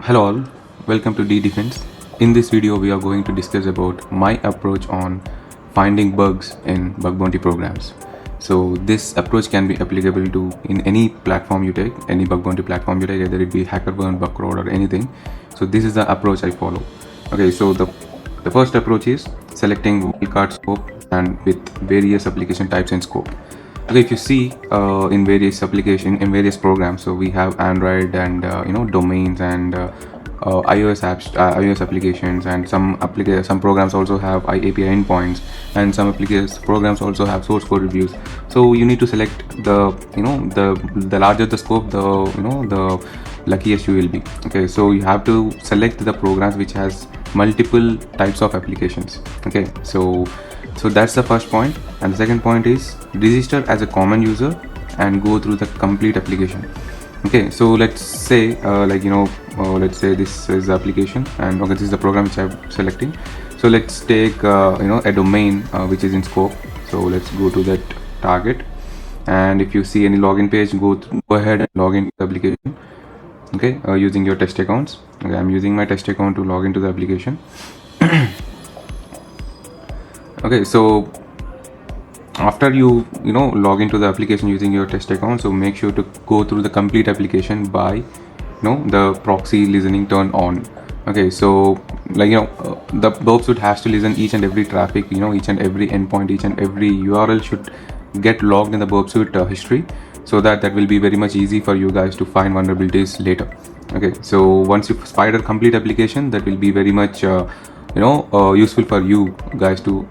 Hello all, welcome to D Defense. In this video we are going to discuss about my approach on finding bugs in bug bounty programs. So this approach can be applicable to in any platform you take, any bug bounty platform you take, either it be HackerBurn, Bugcrowd or anything. So this is the approach I follow. Okay, so the first approach is selecting wildcard scope and with various application types in scope. Okay, if you see in various programs, so we have Android and domains and iOS apps, iOS applications, and some programs also have API endpoints, and some programs also have source code reviews. So you need to select the larger the scope, the luckiest you will be. Okay, so you have to select the programs which has multiple types of applications. Okay, so that's the first point. And the second point is register as a common user and go through the complete application. Okay, so let's say let's say this is the application, and okay, this is the program which I'm selecting. So let's take a domain which is in scope. So let's go to that target, and if you see any login page, go ahead and log into the application. Okay, using your test accounts. Okay, I'm using my test account to log into the application. Okay, so after you log into the application using your test account, so make sure to go through the complete application by the proxy listening turned on. Okay, so the burp suite has to listen each and every traffic, each and every endpoint, each and every URL should get logged in the burp suite history, so that will be very much easy for you guys to find vulnerabilities later. Okay, so once you spider complete application, that will be very much useful for you guys to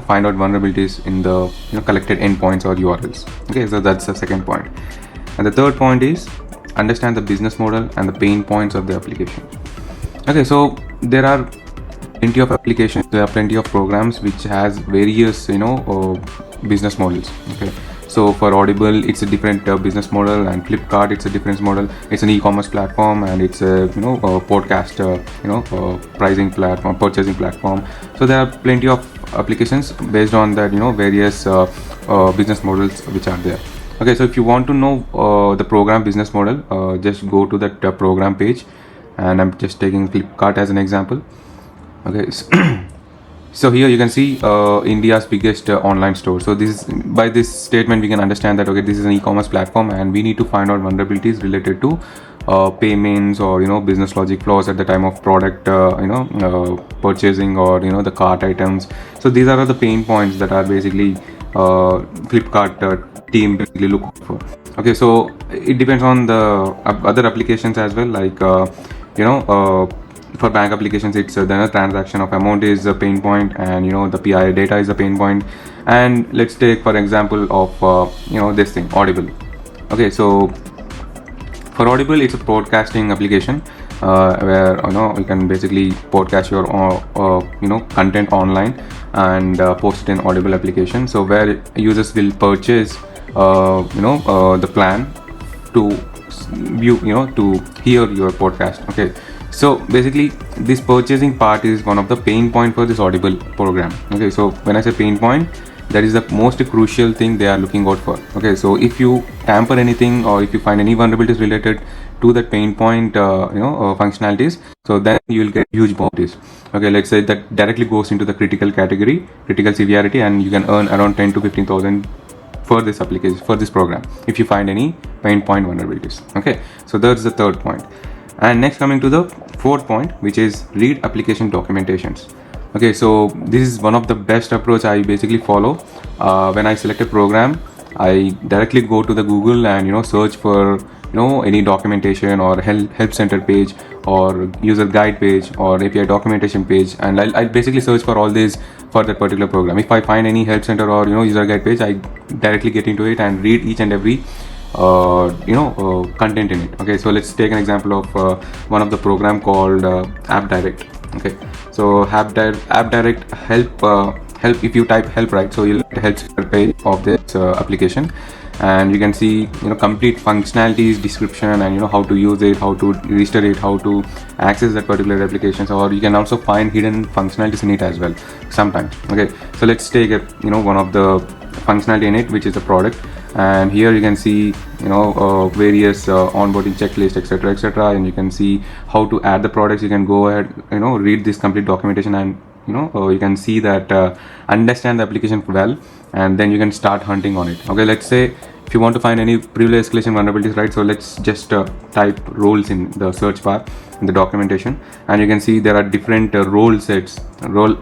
find out vulnerabilities in the collected endpoints or URLs. Okay, so that's the second point. And the third point is understand the business model and the pain points of the application. Okay, so there are plenty of applications, there are plenty of programs which has various business models. Okay, so for Audible it's a different business model, and Flipkart it's a different model. It's an e-commerce platform, and it's a podcast pricing platform, purchasing platform. So there are plenty of applications based on that various business models which are there. Okay, so if you want to know the program business model, just go to that program page, and I'm just taking Flipkart as an example. Okay, so here you can see India's biggest online store. So by this statement we can understand that okay, this is an e-commerce platform, and we need to find out vulnerabilities related to payments or business logic flaws at the time of product purchasing, or the cart items. So these are the pain points that are basically Flipkart team basically look for. Okay, so it depends on the other applications as well, like for bank applications, it's then a transaction of amount is a pain point, and the PII data is a pain point. And let's take for example of this thing, Audible. Okay, so for Audible, it's a podcasting application where you can basically podcast your content online and post it in Audible application. So where users will purchase the plan to view to hear your podcast. Okay, so basically this purchasing part is one of the pain point for this Audible program. Okay, so when I say pain point, that is the most crucial thing they are looking out for. Okay, so if you tamper anything, or if you find any vulnerabilities related to that pain point functionalities, so then you will get huge bounties. Okay, let's say that directly goes into the critical category, critical severity, and you can earn around 10 to 15,000 for this application, for this program, if you find any pain point vulnerabilities. Okay, so that's the third point. And next, coming to the fourth point, which is read application documentations. Okay, so this is one of the best approach I basically follow. When I select a program, I directly go to the Google and search for any documentation or help center page or user guide page or API documentation page, and I'll basically search for all these for that particular program. If I find any help center or user guide page, I directly get into it and read each and every content in it. Okay, so let's take an example of one of the program called App Direct. Okay, so App Direct help, if you type help, right, so you'll get a help center page of this application, and you can see complete functionalities, description, and how to use it, how to register it, how to access that particular application, or you can also find hidden functionalities in it as well sometimes. Okay, so let's take one of the functionality in it, which is a product. and here you can see various onboarding checklist, etc., and you can see how to add the products. You can go ahead, read this complete documentation, and you can see that understand the application well, and then you can start hunting on it. Okay, let's say if you want to find any privilege escalation vulnerabilities, right? So let's just type roles in the search bar in the documentation, and you can see there are different role sets, roles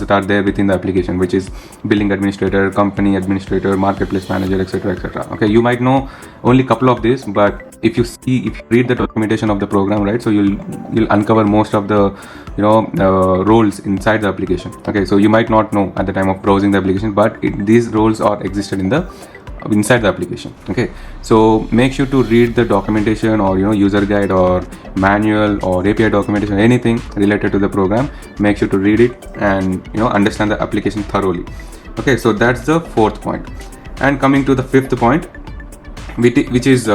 that are there within the application, which is billing administrator, company administrator, marketplace manager, etc. Okay, you might know only couple of these, but if you read the documentation of the program, right, so you'll uncover most of the roles inside the application. Okay, so you might not know at the time of browsing the application, but these roles are existed inside the application. Okay, so make sure to read the documentation, or user guide, or manual, or API documentation, anything related to the program. Make sure to read it and understand the application thoroughly. Okay, so that's the fourth point. And coming to the fifth point, which is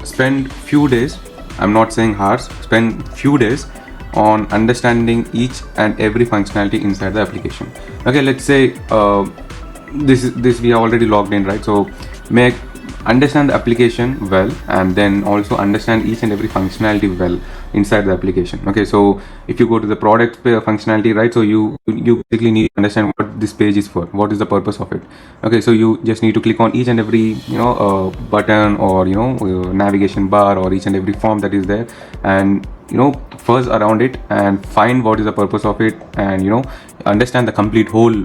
spend few days, I'm not saying hours, spend few days on understanding each and every functionality inside the application. Okay, let's say this we have already logged in, right? So understand the application well, and then also understand each and every functionality well inside the application. Okay, so if you go to the product functionality, right, so you basically need to understand what this page is for, what is the purpose of it. Okay, so you just need to click on each and every button, or navigation bar, or each and every form that is there, and fuzz around it and find what is the purpose of it, and understand the complete whole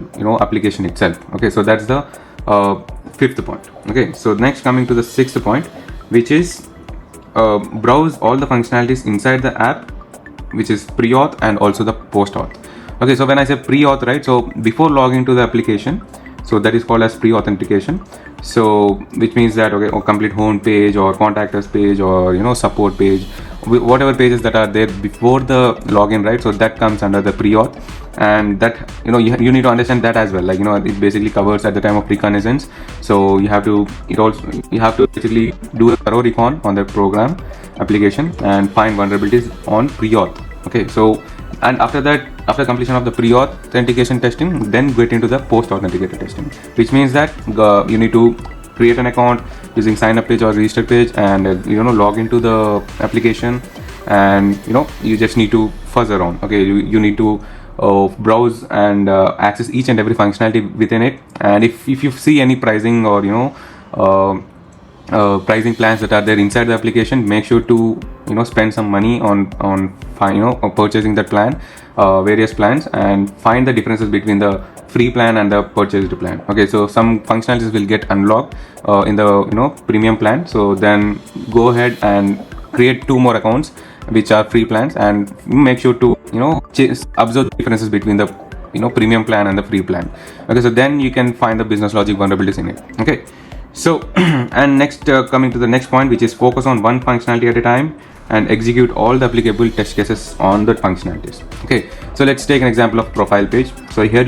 application itself. Okay, so that's the fifth point. Okay, so next, coming to the sixth point, which is browse all the functionalities inside the app, which is pre-auth and also the post-auth. Okay, so when I say pre-auth, right, so before logging to the application, so that is called as pre-authentication. So which means that, okay, or complete home page, or contact us page, or support page, whatever pages that are there before the login, right, so that comes under the pre-auth. And that you need to understand that as well, like it basically covers at the time of reconnaissance. So you have to basically do a thorough recon on the program application and find vulnerabilities on pre-auth. Okay, so and after that, after completion of the pre-authentication testing, then get into the post-authenticated testing, which means that you need to create an account using sign up page or register page, and log into the application, and you just need to fuzz around. Okay, you need to browse and access each and every functionality within it. And if you see any pricing, or pricing plans that are there inside the application, make sure to spend some money on purchasing that plan, various plans, and find the differences between the free plan and the purchased plan. Okay, so some functionalities will get unlocked in the premium plan. So then go ahead and create 2 more accounts which are free plans, and make sure to observe the differences between the premium plan and the free plan. Okay, so then you can find the business logic vulnerabilities in it. Okay, so and next, coming to the next point, which is focus on one functionality at a time and execute all the applicable test cases on the functionalities. Okay, so let's take an example of profile page. So here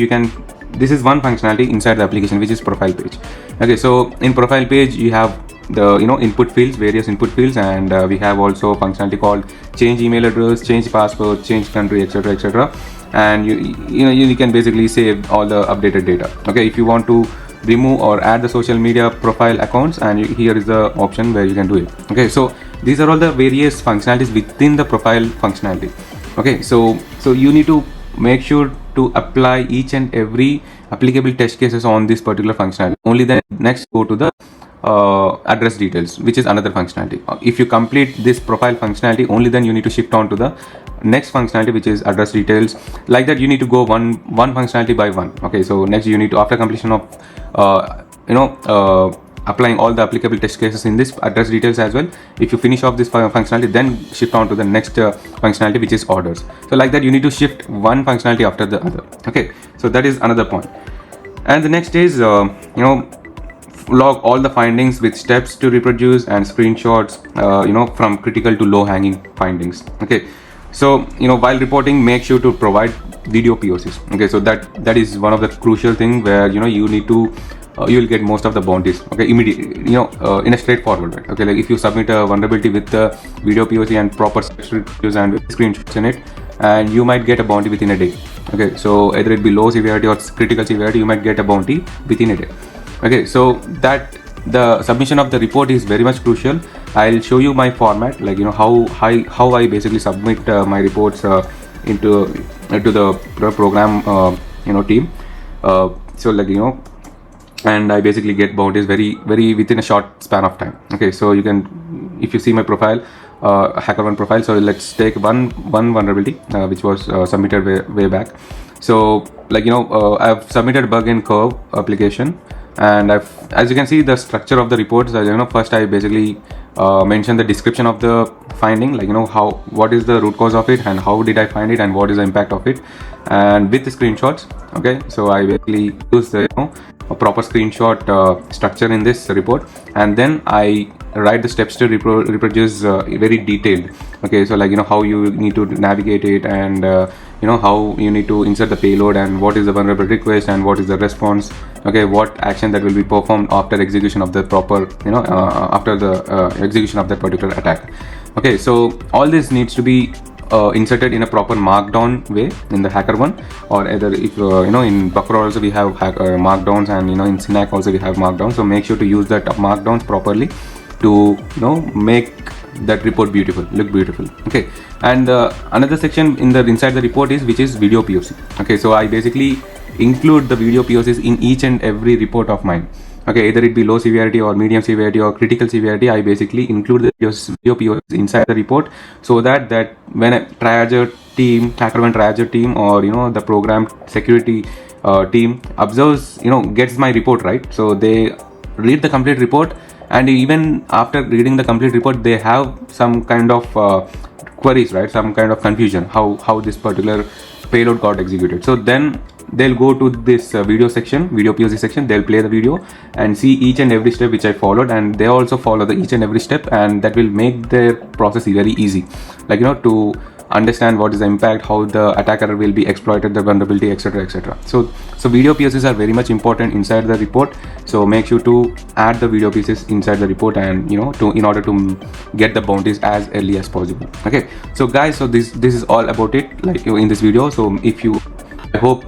this is one functionality inside the application, which is profile page. Okay, so in profile page you have the input fields, various input fields, and we have also functionality called change email address, change password, change country, etc. And you can basically save all the updated data. Okay, if you want to remove or add the social media profile accounts, and here is the option where you can do it. Okay, so these are all the various functionalities within the profile functionality. Okay, so you need to make sure to apply each and every applicable test cases on this particular functionality. Only then next go to the address details, which is another functionality. If you complete this profile functionality, only then you need to shift on to the next functionality, which is address details. Like that, you need to go one functionality by one. Okay, so next you need to, after completion of applying all the applicable test cases in this address details as well, if you finish off this functionality, then shift on to the next functionality, which is orders. So like that, you need to shift one functionality after the other. Okay, so that is another point. And the next is log all the findings with steps to reproduce and screenshots from critical to low hanging findings. Okay, so while reporting, make sure to provide video POCs. Okay, so that is one of the crucial thing where you need to you will get most of the bounties. Okay, immediately, in a straightforward way. Okay, like if you submit a vulnerability with the video POC and proper reviews and screenshots in it, and you might get a bounty within a day. Okay, so either it be low severity or critical severity, you might get a bounty within a day. Okay, so that the submission of the report is very much crucial. I'll show you my format, like how I basically submit my reports into the program team. So like and I basically get bounties very within a short span of time. Okay, so you can, if you see my profile, HackerOne profile. So let's take one vulnerability which was submitted way back. So like I've submitted bug in curve application, and as you can see the structure of the reports. First I basically mention the description of the finding, like what is the root cause of it and how did I find it and what is the impact of it, and with the screenshots. Okay, so I basically use the a proper screenshot structure in this report, and then I write the steps to reproduce very detailed. Okay, so like how you need to navigate it, and how you need to insert the payload, and what is the vulnerability request and what is the response. Okay, what action that will be performed after execution of the proper after the execution of that particular attack. Okay, so all this needs to be inserted in a proper markdown way in the HackerOne, or either if in Buffer also we have markdowns, and in Synac also we have markdowns. So make sure to use that markdowns properly to make that report look beautiful. Okay, and another section inside the report is which is video POC. Okay, so I basically include the video POCs in each and every report of mine. Okay, either it be low severity or medium severity or critical severity, I basically include the video POCs inside the report, so that when a triager team, HackerOne triager team, or the program security team observes, gets my report, right? So they read the complete report, and even after reading the complete report, they have some kind of queries, right? Some kind of confusion how this particular payload got executed. So then they'll go to this video POC section. They'll play the video and see each and every step which I followed, and they also follow the each and every step, and that will make their process very easy, like to understand what is the impact, how the attacker will be exploited the vulnerability, etc, etc. So video POCs are very much important inside the report. So make sure to add the video pieces inside the report, and in order to get the bounties as early as possible. Okay, so guys, so this is all about it, like in this video. So I hope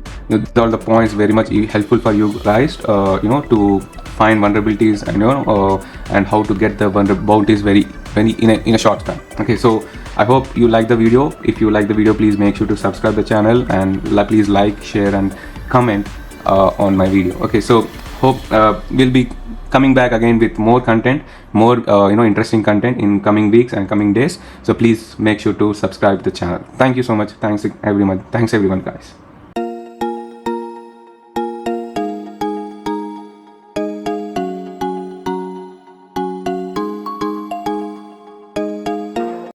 all the points very much helpful for you guys to find vulnerabilities, and how to get the bounties very in a short span. Okay, so I hope you like the video. If you like the video, please make sure to subscribe the channel, and please like, share and comment on my video. Okay, so hope we'll be coming back again with more content, more interesting content in coming weeks and coming days. So please make sure to subscribe to the channel. Thank you so much. Thanks everyone guys.